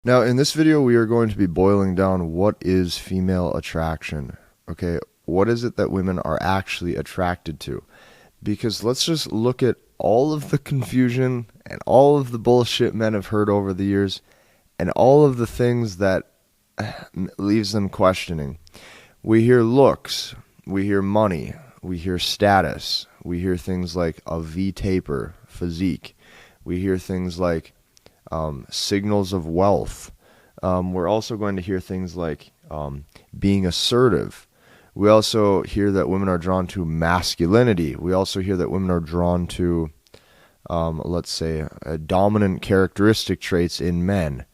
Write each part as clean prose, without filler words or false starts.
Now, in this video, we are going to be boiling down what is female attraction. Okay, what is it that women are actually attracted to? Because let's just look at all of the confusion and all of the bullshit men have heard over the years and all of the things that leaves them questioning. We hear looks, we hear money, we hear status, we hear things like a V-taper, physique, we hear things like signals of wealth. We're also going to hear things like being assertive. We also hear that women are drawn to masculinity. We also hear that women are drawn to, let's say, dominant characteristic traits in men.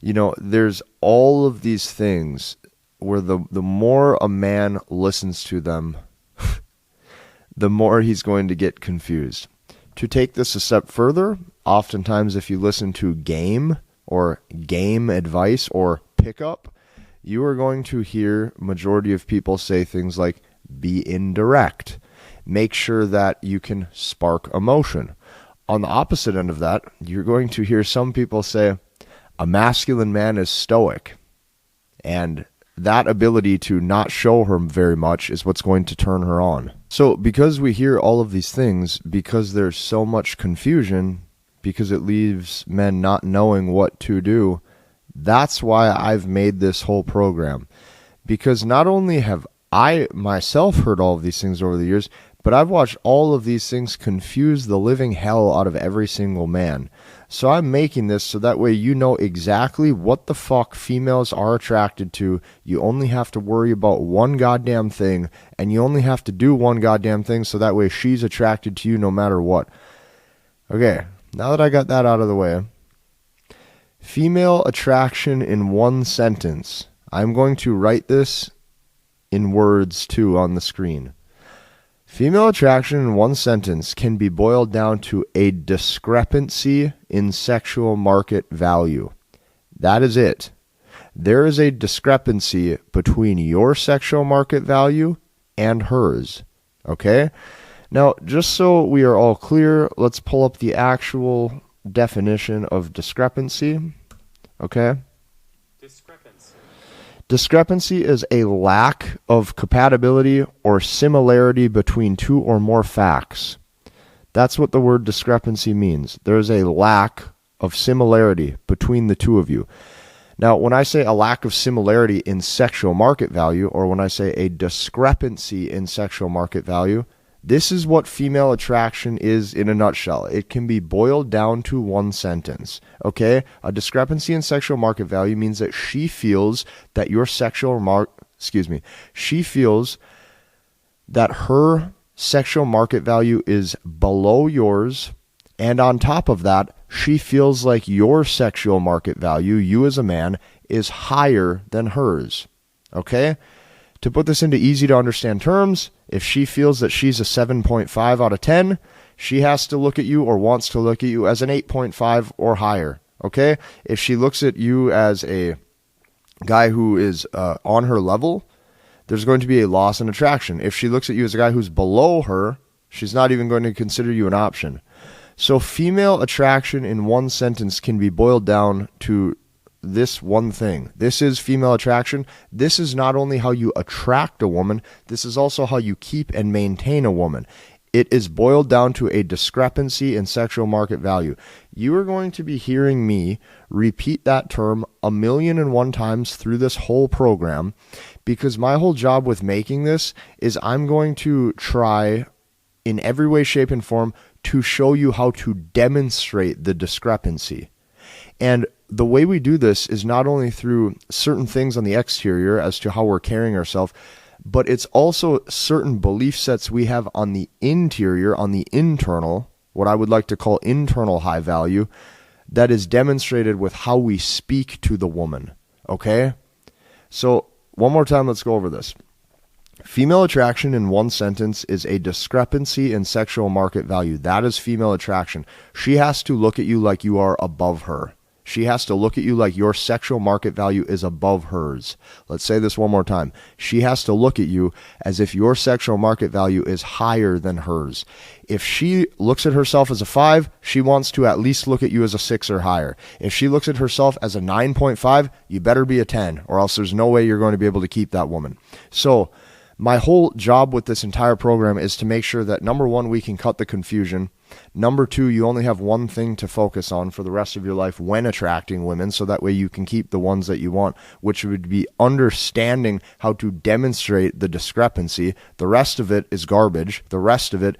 You know, there's all of these things where the more a man listens to them, the more he's going to get confused. To take this a step further, oftentimes if you listen to game or game advice or pickup, you are going to hear majority of people say things like be indirect. Make sure that you can spark emotion. On the opposite end of that, you're going to hear some people say a masculine man is stoic. And that ability to not show her very much is what's going to turn her on. So because we hear all of these things, because there's so much confusion, because it leaves men not knowing what to do, that's why I've made this whole program. Because not only have I myself heard all of these things over the years, but I've watched all of these things confuse the living hell out of every single man. So I'm making this so that way you know exactly what the fuck females are attracted to. You only have to worry about one goddamn thing, and you only have to do one goddamn thing so that way she's attracted to you no matter what. Okay, now that I got that out of the way, female attraction in one sentence. I'm going to write this in words too on the screen. Female attraction in one sentence can be boiled down to a discrepancy in sexual market value. That is it. There is a discrepancy between your sexual market value and hers. Okay? Now, just so we are all clear, let's pull up the actual definition of discrepancy. Okay? Discrepancy is a lack of compatibility or similarity between two or more facts. That's what the word discrepancy means. There is a lack of similarity between the two of you. Now, when I say a lack of similarity in sexual market value, or when I say a discrepancy in sexual market value, this is what female attraction is in a nutshell. It can be boiled down to one sentence. Okay? A discrepancy in sexual market value means that she feels that she feels that her sexual market value is below yours, and on top of that, she feels like your sexual market value, you as a man, is higher than hers. Okay? To put this into easy to understand terms, if she feels that she's a 7.5 out of 10, she has to look at you or wants to look at you as an 8.5 or higher. Okay? If she looks at you as a guy who is on her level, there's going to be a loss in attraction. If she looks at you as a guy who's below her, she's not even going to consider you an option. So female attraction in one sentence can be boiled down to this one thing. This is female attraction. This is not only how you attract a woman, this is also how you keep and maintain a woman. It is boiled down to a discrepancy in sexual market value. You are going to be hearing me repeat that term 1,000,001 times through this whole program, because my whole job with making this is I'm going to try in every way, shape, and form to show you how to demonstrate the discrepancy. And the way we do this is not only through certain things on the exterior as to how we're carrying ourselves, but it's also certain belief sets we have on the interior, on the internal, what I would like to call internal high value, that is demonstrated with how we speak to the woman. Okay? So, one more time, let's go over this. Female attraction in one sentence is a discrepancy in sexual market value. That is female attraction. She has to look at you like you are above her. She has to look at you like your sexual market value is above hers. Let's say this one more time. She has to look at you as if your sexual market value is higher than hers. If she looks at herself as a 5, she wants to at least look at you as a 6 or higher. If she looks at herself as a 9.5, you better be a 10, or else there's no way you're going to be able to keep that woman. So my whole job with this entire program is to make sure that, number one, we can cut the confusion. Number two, you only have one thing to focus on for the rest of your life when attracting women, so that way you can keep the ones that you want, which would be understanding how to demonstrate the discrepancy. The rest of it is garbage. The rest of it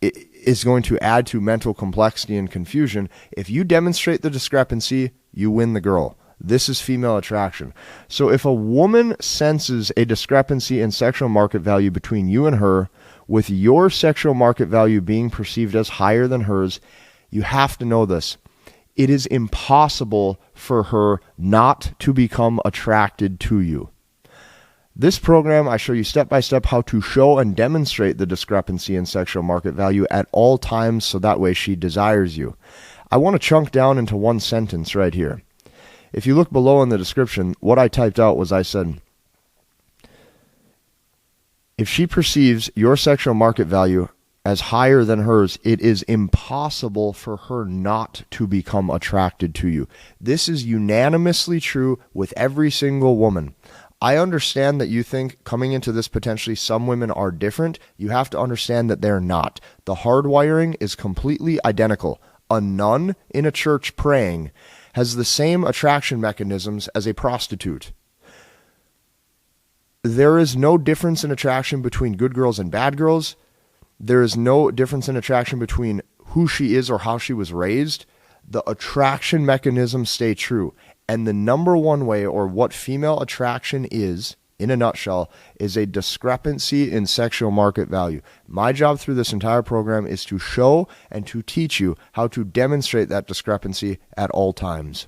is going to add to mental complexity and confusion. If you demonstrate the discrepancy, you win the girl. This is female attraction. So if a woman senses a discrepancy in sexual market value between you and her, with your sexual market value being perceived as higher than hers, you have to know this. It is impossible for her not to become attracted to you. This program, I show you step by step how to show and demonstrate the discrepancy in sexual market value at all times, so that way she desires you. I want to chunk down into one sentence right here. If you look below in the description, what I typed out was, I said, if she perceives your sexual market value as higher than hers, it is impossible for her not to become attracted to you. This is unanimously true with every single woman. I understand that you think coming into this potentially some women are different. You have to understand that they're not. The hardwiring is completely identical. A nun in a church praying has the same attraction mechanisms as a prostitute. There is no difference in attraction between good girls and bad girls. There is no difference in attraction between who she is or how she was raised. The attraction mechanisms stay true. And the number one way, or what female attraction is, in a nutshell, is a discrepancy in sexual market value. My job through this entire program is to show and to teach you how to demonstrate that discrepancy at all times.